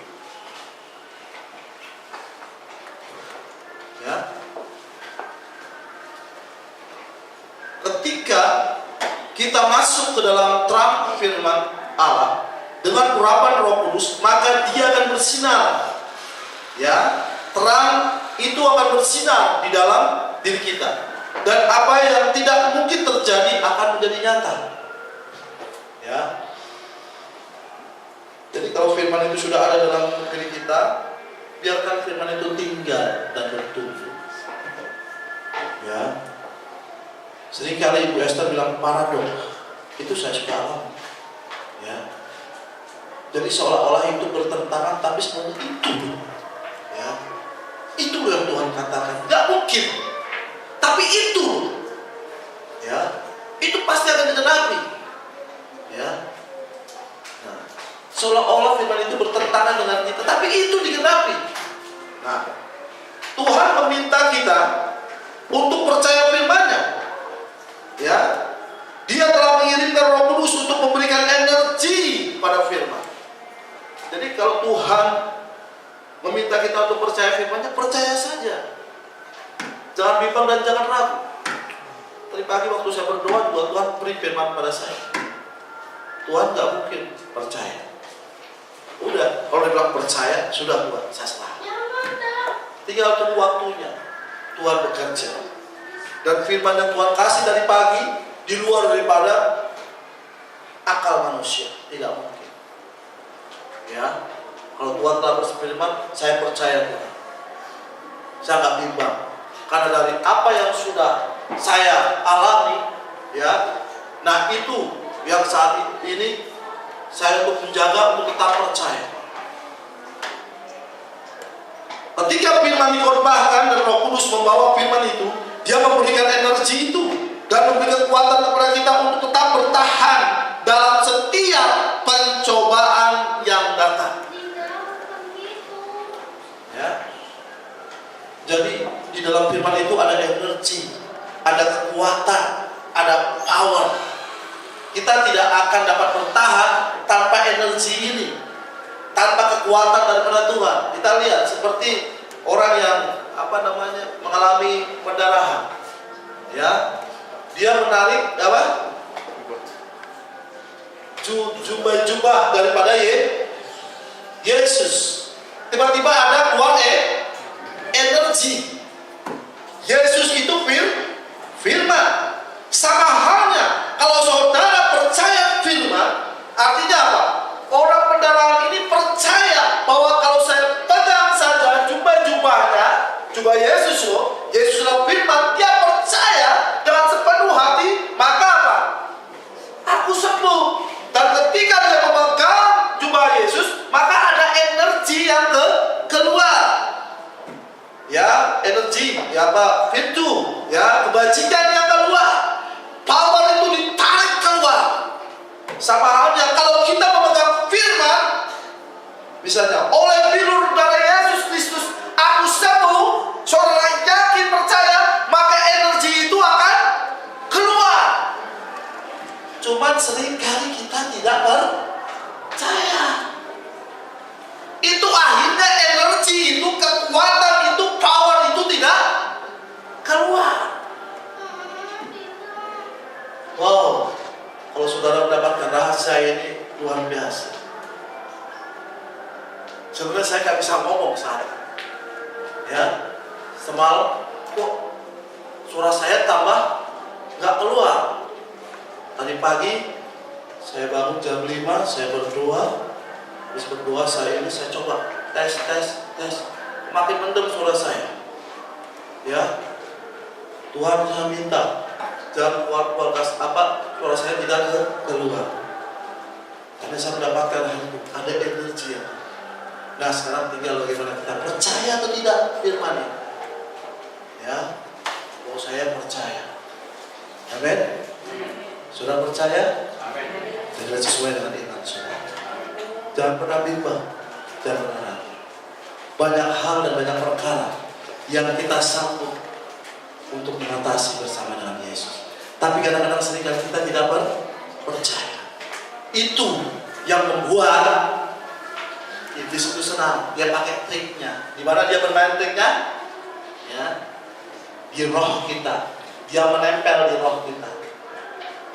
Ya. Ketika kita masuk ke dalam terang firman Allah dengan urapan Roh Kudus, maka dia akan bersinar. Ya, terang itu akan bersinar di dalam diri kita. Dan apa yang tidak mungkin terjadi akan menjadi nyata. Ya. Jadi kalau firman itu sudah ada dalam diri kita, biarkan firman itu tinggal dan bertumbuh. Ya. Seringkali Ibu Esther bilang paradok. Itu saya suka alami. Ya. Jadi seolah-olah itu bertentangan, tapi sebenarnya itu. Ya. Itu yang Tuhan katakan. Gak mungkin. Tapi itu. Ya. Itu pasti akan digenapi. Ya. Nah, seolah-olah firman itu bertentangan dengan kita, tapi itu digenapi. Nah, Tuhan meminta kita untuk percaya firman-Nya. Ya, Dia telah mengirimkan Roh Kudus untuk memberikan energi pada firman. Jadi kalau Tuhan meminta kita untuk percaya firman-Nya, percaya saja. Jangan bimbang dan jangan ragu. Tadi pagi waktu saya berdoa, Tuhan beri firman pada saya. Tuhan gak mungkin percaya. Udah, kalau dia bilang percaya, sudah Tuhan, saya serah. Tinggal tunggu waktunya. Tuhan bekerja. Dan firman yang Tuhan kasih dari pagi, di luar daripada akal manusia. Tidak mungkin. Ya, kalau Tuhan telah berfirman, saya percaya Tuhan. Saya gak bimbang. Karena dari apa yang sudah saya alami, ya, nah itu yang saat ini saya untuk menjaga, untuk tetap percaya. Ketika firman dikhotbahkan dan Roh Kudus membawa firman itu, dia memberikan energi itu dan memberikan kekuatan kepada kita untuk tetap bertahan dalam setiap pencobaan yang datang. Ya. Jadi di dalam firman itu ada energi, ada kekuatan, ada power. Kita tidak akan dapat bertahan tanpa energi ini, tanpa kekuatan daripada Tuhan. Kita lihat seperti orang yang mengalami pendarahan, ya, dia menarik jubah daripada Yesus. Tiba-tiba ada keluar energi. Yesus itu firman. Sama halnya kalau saudara percaya firman, artinya apa? Orang pendarahan ini percaya bahwa kalau saya pegang saja jubah-jubahnya, jubah Yesus, Yesus adalah firman, dia percaya dengan sepenuh hati, maka apa? Aku sembuh. Dan ketika dia memegang jubah Yesus, maka ada energi yang keluar. Ya, energi, virtu, kebajikan yang keluar. Power itu ditarik keluar. Sama halnya kalau kita memegang firman, misalnya oleh bilur darah Yesus Kristus aku sembuh, saudara yakin percaya, maka energi itu akan keluar. seringkali kita tidak percaya. Itu akhirnya energi itu, kekuatan itu, power itu tidak keluar. Wow, kalau saudara mendapatkan rahasia ini luar biasa. Sebenarnya saya nggak bisa ngomong saat ini. Ya, semalam kok suara saya tambah nggak keluar. Tadi pagi saya bangun jam 5, saya berdoa. Habis berdoa saya coba tes. Makin mendem suara saya. Ya, Tuhan saya minta jangan keluar suara saya tidak keluar. Karena saya mendapatkan ada energi yang. Nah, sekarang tinggal bagaimana kita percaya atau tidak firman-Nya. Ya, kalau saya percaya. Amin. Sudah percaya? Amin. Jadi sesuai dengan iman saudara. Jangan pernah bimbang, jangan pernah ragu. Banyak hal dan banyak perkara yang kita sanggup untuk mengatasi bersama dengan Yesus. Tapi kadang-kadang seringkali kita tidak percaya. Itu yang membuat iblis itu senang. Dia pakai triknya. Di mana dia bermain triknya? Ya, di roh kita. Dia menempel di roh kita.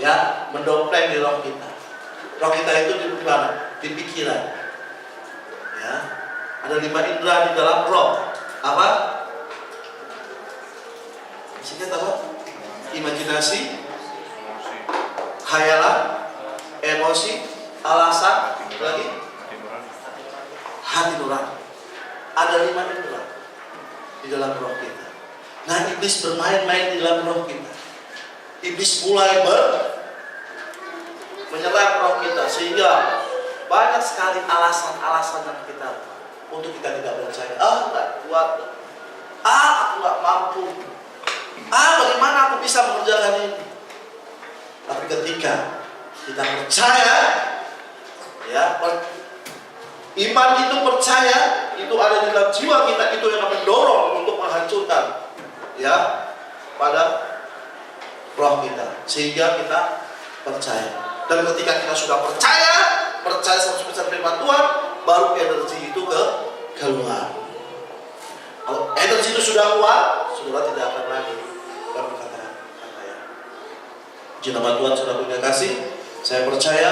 Ya, mendompleng di roh kita. Roh kita itu di mana? Di pikiran. Ya, ada 5 indera di dalam roh. Apa? Maksudnya apa? Imajinasi, khayalan, emosi, alasan, lagi hati nurani. Ada 5 indera di dalam roh kita. Nah, iblis bermain-main di dalam roh kita. Iblis mulai menyerang roh kita sehingga banyak sekali alasan-alasan yang kita untuk kita tidak percaya. Nggak kuat. Aku nggak mampu. Bagaimana aku bisa mengerjakan ini? Tapi ketika kita percaya, ya, iman itu percaya, itu ada di dalam jiwa kita, itu yang mendorong untuk menghancurkan, ya, pada roh kita, sehingga kita percaya. Dan ketika kita sudah percaya 100% firman Tuhan, baru energi itu keluar. Kalau energi itu sudah keluar, saudara tidak akan lagi berkata-kata ya. Puji nama Tuhan, saudara punya kasih. Saya percaya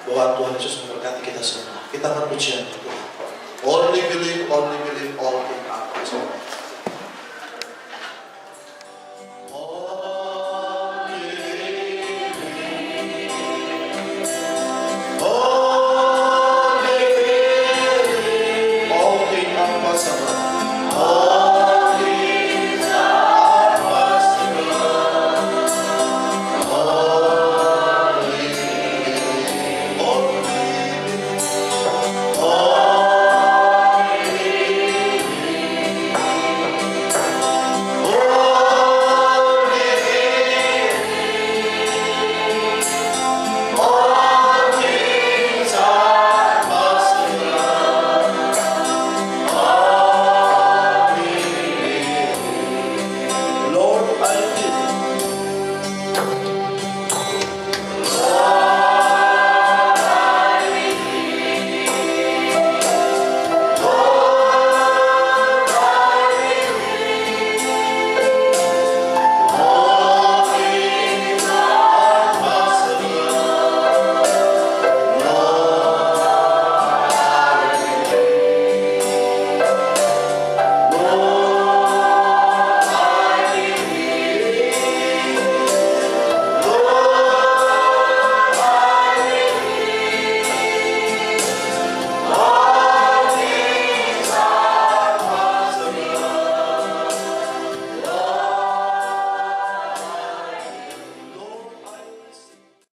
bahwa Tuhan Yesus memberkati kita semua. Kita berpujian Tuhan. Only believe, all things.